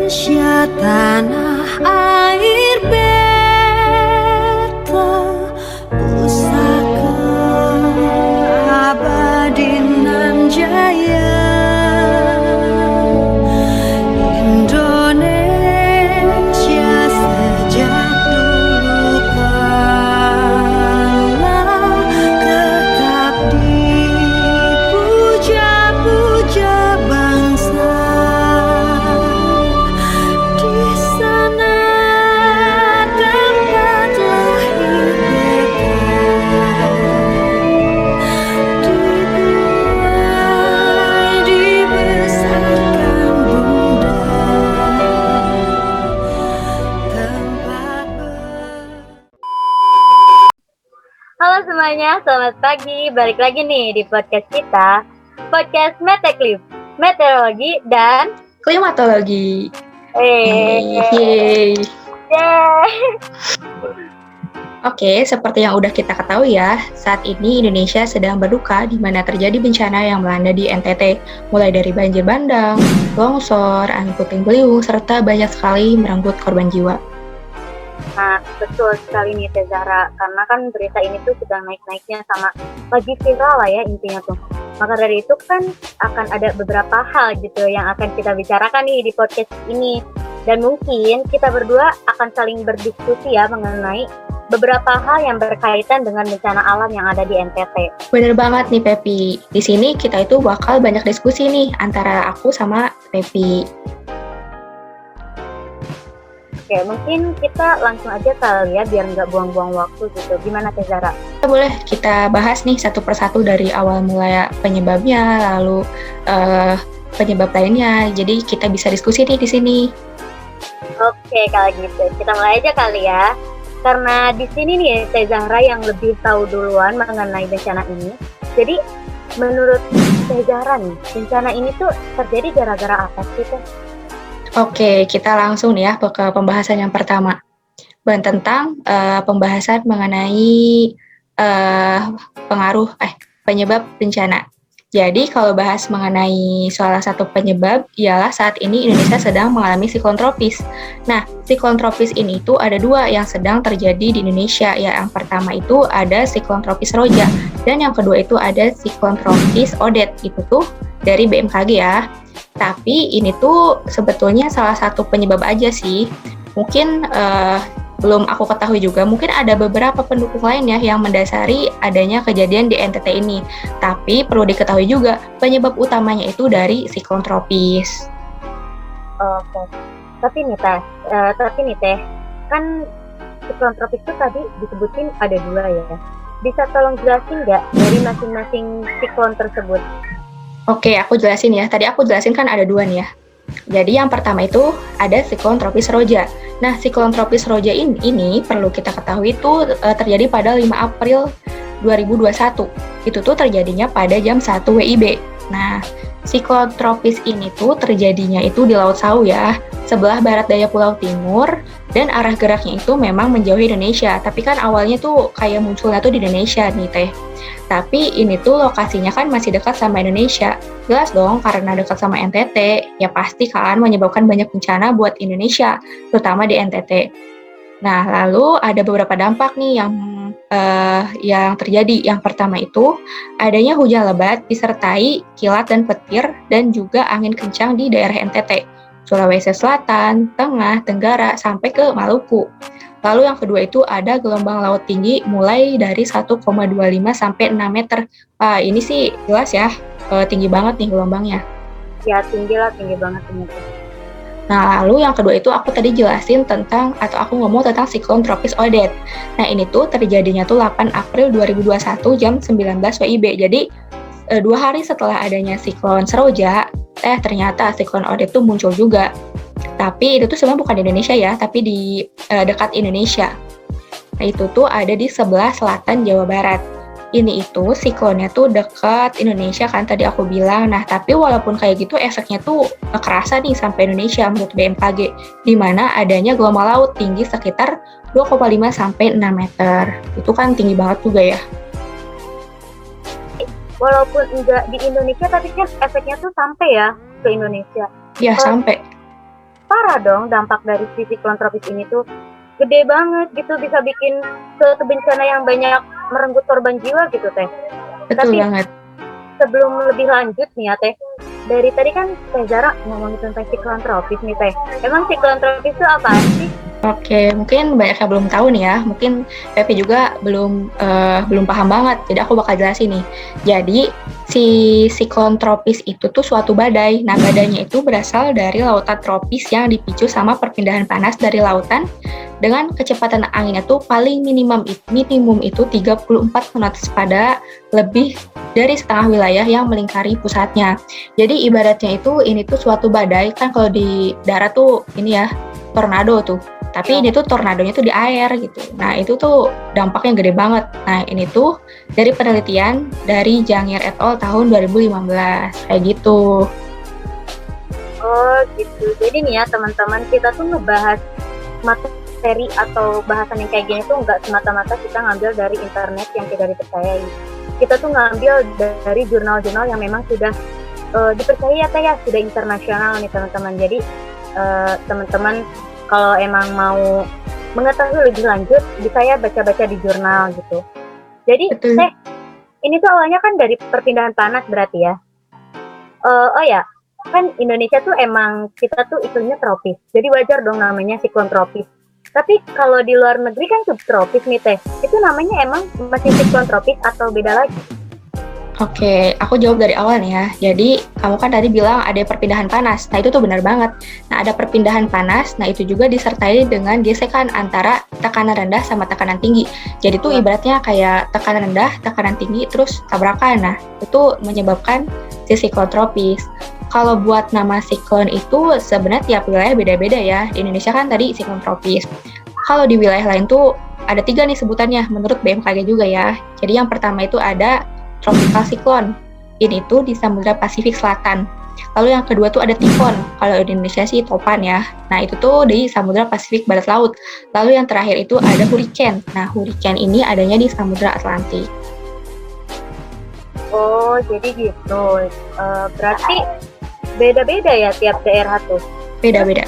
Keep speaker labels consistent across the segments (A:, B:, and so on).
A: Indonesia tanah air beta, pusaka abadi nan jaya. Indonesia sejak dulu kala tetap dipuja-puja bangsa. Di sana tempat lahir beta, dibuai dibesarkan bunda, tempat
B: Halo semuanya, selamat pagi. Balik lagi nih di podcast kita, podcast Meteklif, Meteorologi dan
C: Klimatologi.
B: Yeay.
C: Yeay.
B: Yeay.
C: Oke, seperti yang udah kita ketahui ya, saat ini Indonesia sedang berduka di mana terjadi bencana yang melanda di NTT, mulai dari banjir bandang, longsor, angin puting beliung, serta banyak sekali merenggut korban jiwa.
B: Nah, betul sekali nih Teh Zahra, karena kan berita ini tuh sedang naik-naiknya sama lagi viral lah ya intinya tuh. Maka dari itu kan akan ada beberapa hal gitu yang akan kita bicarakan nih di podcast ini. Dan mungkin kita berdua akan saling berdiskusi ya mengenai beberapa hal yang berkaitan dengan bencana alam yang ada di NTT.
C: Bener banget nih Pepi, di sini kita itu bakal banyak diskusi nih antara aku sama Pepi.
B: Oke, mungkin kita langsung aja kali ya biar nggak buang-buang waktu gitu. Gimana Teh Zahra?
C: Boleh kita bahas nih satu persatu dari awal mulai penyebabnya, lalu penyebab lainnya. Jadi kita bisa diskusi nih di sini.
B: Oke, kalau gitu kita mulai aja kali ya. Karena di sini nih Teh Zahra yang lebih tahu duluan mengenai bencana ini. Jadi menurut Teh Zahra nih, bencana ini tuh terjadi gara-gara apa sih Teh?
C: Oke, kita langsung nih ya ke pembahasan yang pertama. Tentang pembahasan mengenai penyebab bencana. Jadi kalau bahas mengenai salah satu penyebab ialah saat ini Indonesia sedang mengalami siklon tropis. Nah, siklon tropis ini tuh ada dua yang sedang terjadi di Indonesia. Ya, yang pertama itu ada siklon tropis Roja dan yang kedua itu ada siklon tropis Odet. Itu tuh dari BMKG ya. Tapi ini tuh sebetulnya salah satu penyebab aja sih. Mungkin belum aku ketahui juga, mungkin ada beberapa pendukung lain ya yang mendasari adanya kejadian di NTT ini. Tapi perlu diketahui juga, penyebab utamanya itu dari siklon tropis.
B: Oke. Tapi nih Teh, kan siklon tropis itu tadi disebutin ada dua ya. Bisa tolong jelasin nggak dari masing-masing siklon tersebut?
C: Oke, aku jelasin ya. Tadi aku jelasin kan ada dua nih ya. Jadi yang pertama itu ada siklon tropis Roja. Nah, siklon tropis Roja ini perlu kita ketahui itu terjadi pada 5 April 2021. Itu tuh terjadinya pada jam 1 WIB. Nah, siklon tropis ini tuh terjadinya itu di Laut Sau ya, sebelah barat daya Pulau Timur, dan arah geraknya itu memang menjauhi Indonesia. Tapi kan awalnya tuh kayak munculnya tuh di Indonesia nih Teh. Tapi ini tuh lokasinya kan masih dekat sama Indonesia. Jelas dong, karena dekat sama NTT, ya pasti kan menyebabkan banyak bencana buat Indonesia, terutama di NTT. Nah, lalu ada beberapa dampak nih yang terjadi. Yang pertama itu, adanya hujan lebat disertai kilat dan petir, dan juga angin kencang di daerah NTT, Sulawesi Selatan, Tengah, Tenggara, sampai ke Maluku. Lalu yang kedua itu ada gelombang laut tinggi mulai dari 1,25 sampai 6 meter. Ini sih jelas ya, tinggi banget nih gelombangnya.
B: Ya, tinggi banget ini.
C: Nah, lalu yang kedua itu aku tadi jelasin aku ngomong tentang siklon tropis Odet. Nah, ini tuh terjadinya tuh 8 April 2021 jam 19 WIB. Jadi, 2 hari setelah adanya siklon Seroja, ternyata siklon Odette tuh muncul juga. Tapi itu tuh sebenarnya bukan di Indonesia ya, tapi di dekat Indonesia. Nah, itu tuh ada di sebelah selatan Jawa Barat. Ini itu siklonnya tuh dekat Indonesia kan tadi aku bilang. Nah, tapi walaupun kayak gitu efeknya tuh kerasa nih sampai Indonesia menurut BMKG, di mana adanya gelombang laut tinggi sekitar 2,5 sampai 6 meter. Itu kan tinggi banget juga ya.
B: Walaupun enggak di Indonesia, tapi kan efeknya tuh sampai ya ke Indonesia.
C: Ya, sampai.
B: Parah dong dampak dari si siklon tropis ini tuh. Gede banget gitu, bisa bikin suatu bencana yang banyak merenggut korban jiwa gitu Teh.
C: Betul
B: Tapi
C: banget.
B: sebelum lebih lanjut nih ya Teh, dari tadi kan Teh Zara ngomongin tentang siklon tropis nih Teh. Emang siklon tropis itu apaan sih?
C: Oke, mungkin banyak yang belum tahu nih ya. Mungkin Pepe juga belum paham banget. Jadi aku bakal jelasin nih. Jadi si siklon tropis itu tuh suatu badai. Nah, badainya itu berasal dari lautan tropis yang dipicu sama perpindahan panas dari lautan dengan kecepatan anginnya tuh paling minimum itu 34 knots pada lebih dari setengah wilayah yang melingkari pusatnya. Jadi ibaratnya itu ini tuh suatu badai, kan kalau di darat tuh ini ya tornado tuh. Tapi ini tuh tornadonya tuh di air gitu. Nah, itu tuh dampaknya gede banget. Nah, ini tuh dari penelitian dari Jangir et al. Tahun 2015. Kayak gitu.
B: Oh gitu. Jadi nih ya teman-teman, kita tuh ngebahas materi atau bahasan yang kayak gini tuh nggak semata-mata kita ngambil dari internet yang tidak dipercayai. Kita tuh ngambil dari jurnal-jurnal yang memang sudah dipercaya ya, sudah internasional nih teman-teman. Jadi teman-teman kalau emang mau mengetahui lebih lanjut, bisa ya baca-baca di jurnal gitu. Jadi,
C: Betul.
B: Teh, ini tuh awalnya kan dari perpindahan panas berarti ya. Oh ya, kan Indonesia tuh emang kita tuh iklimnya tropis. Jadi wajar dong namanya siklon tropis. Tapi kalau di luar negeri kan subtropis nih Teh. Itu namanya emang masih siklon tropis atau beda lagi?
C: Oke, aku jawab dari awal nih ya. Jadi, kamu kan tadi bilang ada perpindahan panas. Nah, itu tuh benar banget. Nah, ada perpindahan panas, nah itu juga disertai dengan gesekan antara tekanan rendah sama tekanan tinggi. Jadi tuh ibaratnya kayak tekanan rendah, tekanan tinggi, terus tabrakan. Nah, itu menyebabkan si siklon tropis. Kalau buat nama siklon itu sebenarnya tiap wilayah beda-beda ya. Di Indonesia kan tadi siklon tropis. Kalau di wilayah lain tuh ada 3 nih sebutannya menurut BMKG juga ya. Jadi yang pertama itu ada tropical cyclone. Ini tuh di Samudra Pasifik Selatan. Lalu yang kedua tuh ada tifon. Kalau di Indonesia sih topan ya. Nah, itu tuh di Samudra Pasifik Barat Laut. Lalu yang terakhir itu ada hurricane. Nah, hurricane ini adanya di Samudra Atlantik.
B: Oh, jadi gitu. Berarti beda-beda ya tiap daerah tuh.
C: Beda-beda.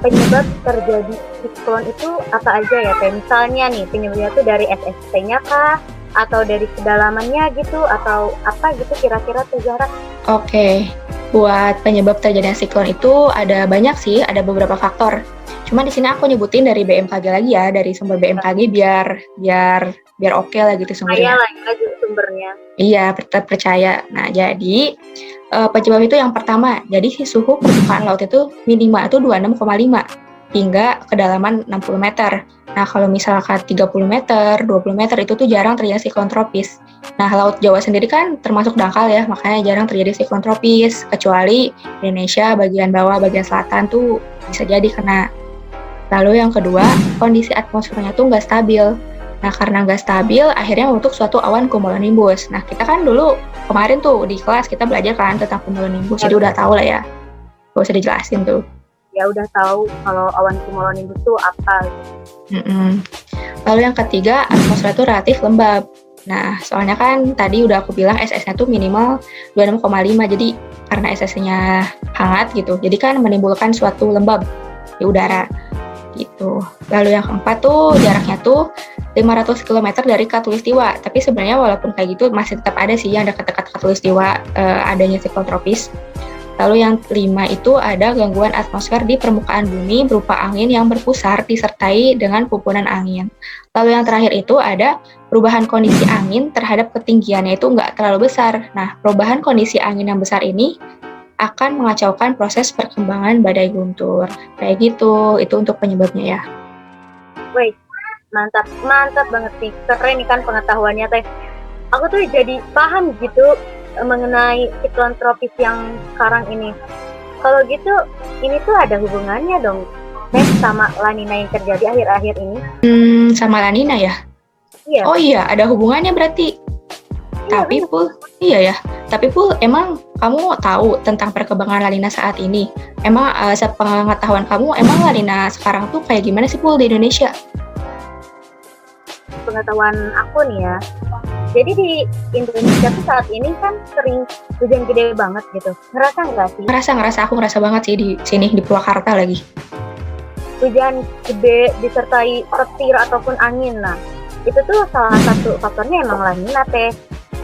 B: Penyebab terjadi siklon itu apa aja ya? Kayak misalnya nih, penyebabnya tuh dari SST-nya kah? Atau dari kedalamannya gitu, atau apa gitu kira-kira tuh Zahra?
C: Oke, buat penyebab terjadinya siklon itu ada banyak sih, ada beberapa faktor. Cuma di sini aku nyebutin dari BMKG lagi ya, dari sumber BMKG biar oke lah gitu sumbernya.
B: Lah ya sumbernya.
C: Iya, terpercaya. Nah, jadi penyebab itu yang pertama, jadi si suhu permukaan laut itu minimal itu 26,5 hingga kedalaman 60 meter. Nah, kalau misalkan 30 meter, 20 meter itu tuh jarang terjadi siklon tropis. Nah, Laut Jawa sendiri kan termasuk dangkal ya, makanya jarang terjadi siklon tropis, kecuali Indonesia bagian bawah, bagian selatan tuh bisa jadi kena. Lalu yang kedua, kondisi atmosfernya tuh nggak stabil. Nah, karena nggak stabil, akhirnya membentuk suatu awan cumulonimbus. Nah, kita kan dulu kemarin tuh di kelas kita belajar kan tentang cumulonimbus, jadi udah tahu lah ya. Gak usah dijelasin tuh.
B: Ya udah tahu kalau awan cumulonimbus itu apa.
C: Lalu yang ketiga, atmosfer itu relatif lembab. Nah, soalnya kan tadi udah aku bilang SS-nya tuh minimal 26,5, jadi karena SS-nya hangat gitu, jadi kan menimbulkan suatu lembab di udara gitu. Lalu yang keempat tuh jaraknya tuh 500 km dari Khatulistiwa, tapi sebenarnya walaupun kayak gitu masih tetap ada sih yang dekat-dekat Khatulistiwa adanya siklon tropis. Lalu yang kelima itu ada gangguan atmosfer di permukaan bumi berupa angin yang berpusar disertai dengan pupunan angin. Lalu yang terakhir itu ada perubahan kondisi angin terhadap ketinggiannya itu nggak terlalu besar. Nah, perubahan kondisi angin yang besar ini akan mengacaukan proses perkembangan badai guntur. Kayak gitu, itu untuk penyebabnya ya.
B: Wih, mantap banget nih. Keren nih kan pengetahuannya Teh. aku tuh jadi paham gitu mengenai siklon tropis yang sekarang ini. Kalau gitu, ini tuh ada hubungannya dong, Teh, sama La Nina yang terjadi akhir-akhir ini.
C: Sama La Nina ya?
B: Iya,
C: Oh iya, ada hubungannya berarti.
B: iya
C: Tapi
B: bener.
C: Pul, iya ya. Tapi Pul, emang kamu tahu tentang perkembangan La Nina saat ini? Emang sepengetahuan kamu, emang La Nina sekarang tuh kayak gimana sih Pul di Indonesia?
B: Pengetahuan aku nih ya. Jadi di Indonesia tuh saat ini kan sering hujan gede banget gitu. Ngerasa nggak sih?
C: Aku ngerasa banget sih di sini di Purwakarta lagi.
B: Hujan gede disertai petir ataupun angin. Nah, itu tuh salah satu faktornya emang La Nina, Teh.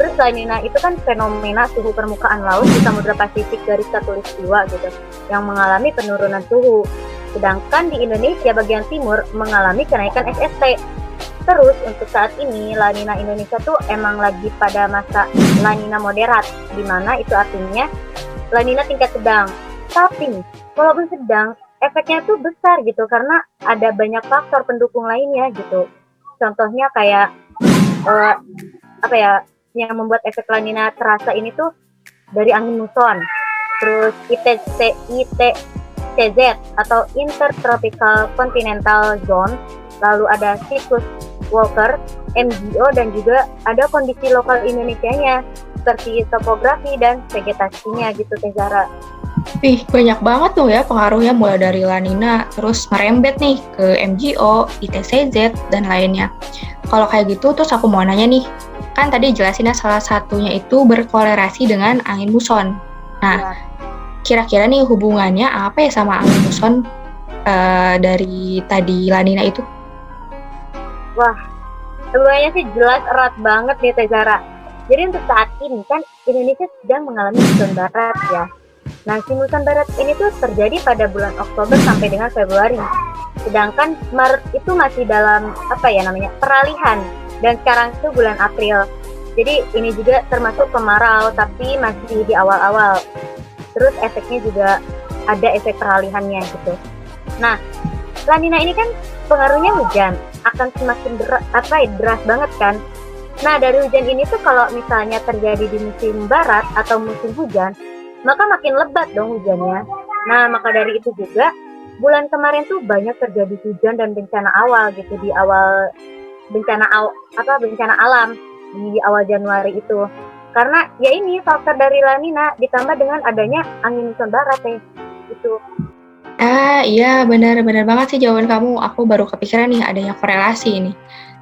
B: Terus La Nina itu kan fenomena suhu permukaan laut di Samudra Pasifik garis khatulistiwa gitu, yang mengalami penurunan suhu. Sedangkan di Indonesia bagian timur mengalami kenaikan SST. Terus untuk saat ini La Nina Indonesia tuh emang lagi pada masa La Nina moderat, di mana itu artinya La Nina tingkat sedang. Tapi nih, walaupun sedang, efeknya tuh besar gitu karena ada banyak faktor pendukung lainnya gitu. Contohnya kayak apa ya, yang membuat efek La Nina terasa ini tuh dari angin muson, terus ITCZ atau Intertropical Continental Zone, lalu ada siklus Walker, MGO, dan juga ada kondisi lokal Indonesianya seperti topografi dan vegetasinya gitu, Teh Zara.
C: Wih, banyak banget tuh ya pengaruhnya mulai dari La Nina, terus merembet nih ke MGO, ITCZ, dan lainnya. Kalau kayak gitu, terus aku mau nanya nih, kan tadi jelasinnya salah satunya itu berkolerasi dengan angin muson. Nah, kira-kira nih hubungannya apa ya sama angin muson dari tadi La Nina itu?
B: Wah, hubungannya sih jelas erat banget nih, Teh Zara. Jadi untuk saat ini kan Indonesia sedang mengalami muson barat ya. Nah, si muson barat ini tuh terjadi pada bulan Oktober sampai dengan Februari. Sedangkan Maret itu masih dalam peralihan, dan sekarang itu bulan April. Jadi ini juga termasuk kemarau tapi masih di awal-awal. Terus efeknya juga ada efek peralihannya gitu. Nah, La Nina ini kan pengaruhnya hujan akan semakin deras banget kan. Nah, dari hujan ini tuh kalau misalnya terjadi di musim barat atau musim hujan, maka makin lebat dong hujannya. Nah, maka dari itu juga bulan kemarin tuh banyak terjadi hujan dan bencana awal gitu di awal bencana alam di awal Januari itu. Karena ya ini faktor dari La Nina ditambah dengan adanya angin muson barat itu.
C: Iya, benar banget sih jawaban kamu. Aku baru kepikiran nih adanya korelasi ini.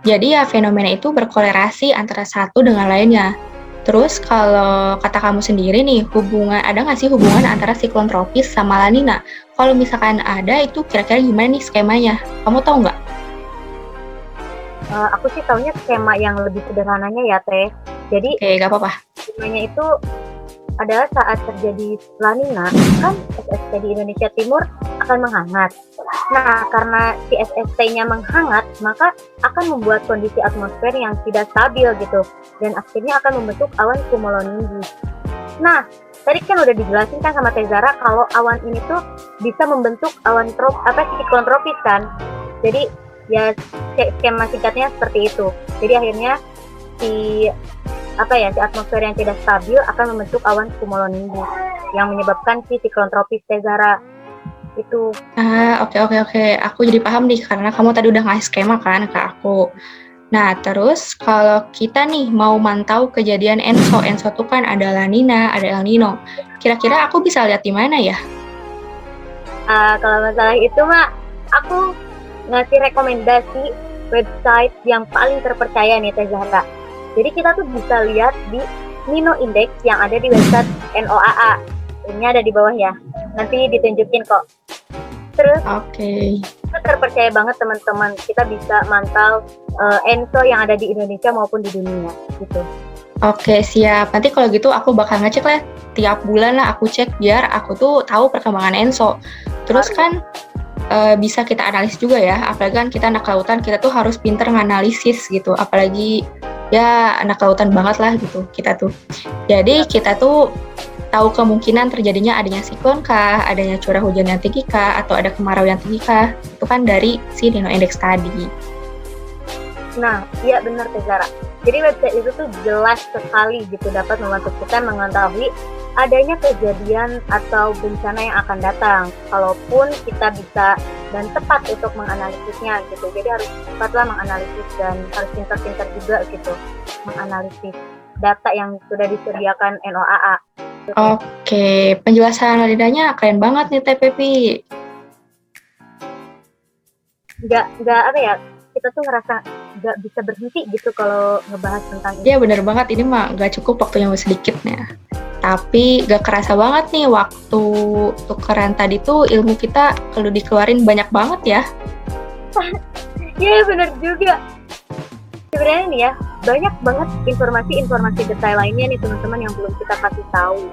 C: Jadi ya fenomena itu berkolerasi antara satu dengan lainnya. Terus kalau kata kamu sendiri nih, ada nggak sih hubungan antara siklon tropis sama La Nina? Kalau misalkan ada, itu kira-kira gimana nih skemanya? Kamu tahu nggak?
B: Aku sih taunya skema yang lebih sederhananya ya, Teh. Jadi
C: Oke, nggak apa-apa.
B: skemanya itu adalah saat terjadi La Nina, kan SST di Indonesia Timur akan menghangat. Nah, karena si SST-nya menghangat, maka akan membuat kondisi atmosfer yang tidak stabil gitu, dan akhirnya akan membentuk awan cumulonimbus. Nah, tadi kan udah dijelasin kan sama Teh Zara kalau awan ini tuh bisa membentuk siklon tropis kan. Jadi ya skema singkatnya seperti itu. Jadi akhirnya si atmosfer yang tidak stabil akan membentuk awan cumulonimbus yang menyebabkan si siklon tropis, Teh Zara. Itu.
C: Oke. Aku jadi paham nih karena kamu tadi udah ngasih skema kan ke aku. Nah, terus kalau kita nih mau mantau kejadian ENSO tuh kan ada La Nina, ada El Nino. Kira-kira aku bisa lihat di mana ya?
B: Kalau masalah itu mah aku ngasih rekomendasi website yang paling terpercaya nih, Teh Zahra. Jadi kita tuh bisa lihat di Nino Index yang ada di website NOAA. Ini ada di bawah ya. Nanti ditunjukin kok. Terus itu terpercaya banget teman-teman. Kita bisa mantau ENSO yang ada di Indonesia maupun di dunia gitu.
C: Oke, siap. Nanti kalau gitu aku bakal ngecek lah. Tiap bulan lah aku cek biar aku tuh tahu perkembangan ENSO. Terus kan bisa kita analisis juga ya. Apalagi kan kita anak lautan, kita tuh harus pinter nganalisis gitu. Apalagi ya anak lautan banget lah gitu kita tuh. Jadi kita tuh tahu kemungkinan terjadinya adanya siklon kah, adanya curah hujan yang tinggi kah, atau ada kemarau yang tinggi kah. Itu kan dari si Nino Index tadi.
B: Nah, iya benar, Teh Zara. Jadi website itu tuh jelas sekali gitu dapat membantu kita mengetahui adanya kejadian atau bencana yang akan datang. Kalaupun kita bisa dan tepat untuk menganalisisnya gitu. Jadi harus cepatlah menganalisis dan harus pintar-pintar juga gitu menganalisis data yang sudah disediakan NOAA.
C: Oke, penjelasan Ladidanya keren banget nih Teh Pepi.
B: Nggak apa ya, kita tuh ngerasa nggak bisa berhenti gitu kalau ngebahas tentang ini.
C: Iya bener banget, ini mah nggak cukup waktunya sedikitnya. Tapi gak kerasa banget nih waktu tukeran tadi tuh ilmu kita kalau dikeluarin banyak banget ya.
B: Iya bener juga. Sebenarnya nih ya, banyak banget informasi-informasi detail lainnya nih teman-teman yang belum kita kasih tahu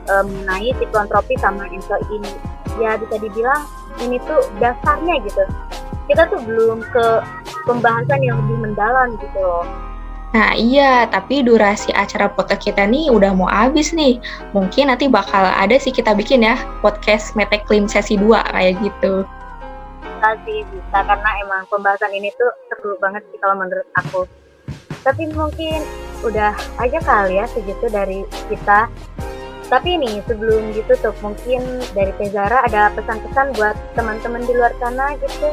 B: mengenai siklon tropis sama Enso ini. Ya bisa dibilang ini tuh dasarnya gitu. Kita tuh belum ke pembahasan yang lebih mendalam gitu loh.
C: Nah iya, tapi durasi acara podcast kita nih udah mau habis nih. Mungkin nanti bakal ada sih kita bikin ya podcast Meteklim sesi 2 kayak gitu.
B: Bisa karena emang pembahasan ini tuh seru banget sih kalau menurut aku. Tapi mungkin udah aja kali ya segitu dari kita. Tapi nih sebelum ditutup mungkin dari Tezara ada pesan-pesan buat teman-teman di luar sana gitu.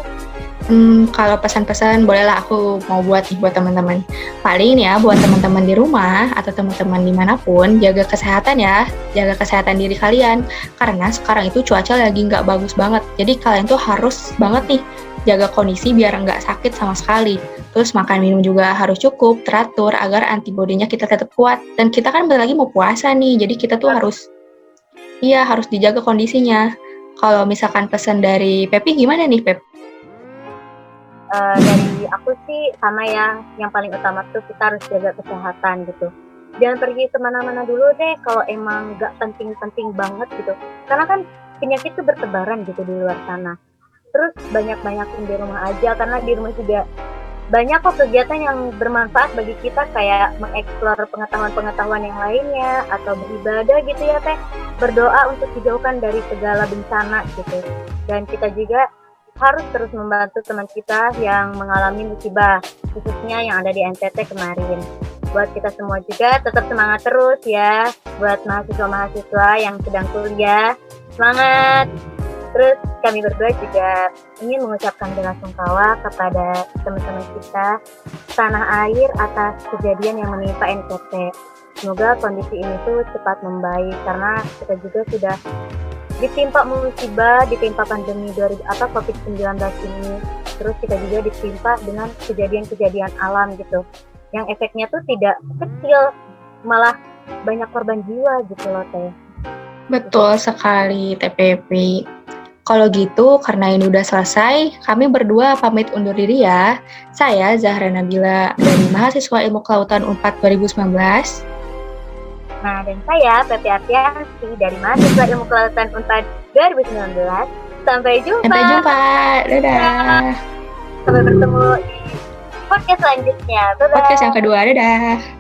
C: Kalau pesan-pesan bolehlah aku mau buat nih buat teman-teman. Paling nih ya buat teman-teman di rumah atau teman-teman dimanapun, jaga kesehatan ya, jaga kesehatan diri kalian. Karena sekarang itu cuaca lagi nggak bagus banget. Jadi kalian tuh harus banget nih jaga kondisi biar nggak sakit sama sekali. Terus makan minum juga harus cukup, teratur agar antibodinya kita tetap kuat. Dan kita kan bentar lagi mau puasa nih, jadi kita tuh harus dijaga kondisinya. Kalau misalkan pesan dari Pepi gimana nih Pep?
B: Dari aku sih sama ya, yang paling utama tuh kita harus jaga kesehatan gitu. Jangan pergi kemana-mana dulu deh kalau emang nggak penting-penting banget gitu. Karena kan penyakit tuh bertebaran gitu di luar sana. Terus banyak-banyakin di rumah aja, karena di rumah juga banyak kok kegiatan yang bermanfaat bagi kita kayak mengeksplor pengetahuan-pengetahuan yang lainnya atau beribadah gitu ya Teh. Berdoa untuk dijauhkan dari segala bencana gitu. Dan kita juga harus terus membantu teman kita yang mengalami musibah, khususnya yang ada di NTT kemarin. Buat kita semua juga tetap semangat terus ya, buat mahasiswa-mahasiswa yang sedang kuliah, semangat! Terus kami berdua juga ingin mengucapkan belasungkawa kepada teman-teman kita tanah air atas kejadian yang menimpa NTT. Semoga kondisi ini tuh cepat membaik karena kita juga sudah ditimpa musibah, ditimpa pandemi COVID-19 ini. Terus kita juga ditimpa dengan kejadian-kejadian alam gitu. Yang efeknya tuh tidak kecil, malah banyak korban jiwa gitu loh Teh.
C: Betul sekali TPP. Kalau gitu, karena ini udah selesai, kami berdua pamit undur diri ya. Saya Zahra Nabila dari mahasiswa Ilmu Kelautan Unpad 2019.
B: Nah, dan saya Pepi Artianti dari mahasiswa Ilmu Kelautan Unpad 2019. Sampai jumpa.
C: Dadah.
B: Sampai bertemu di podcast selanjutnya. Bye-bye.
C: Podcast yang kedua, dadah.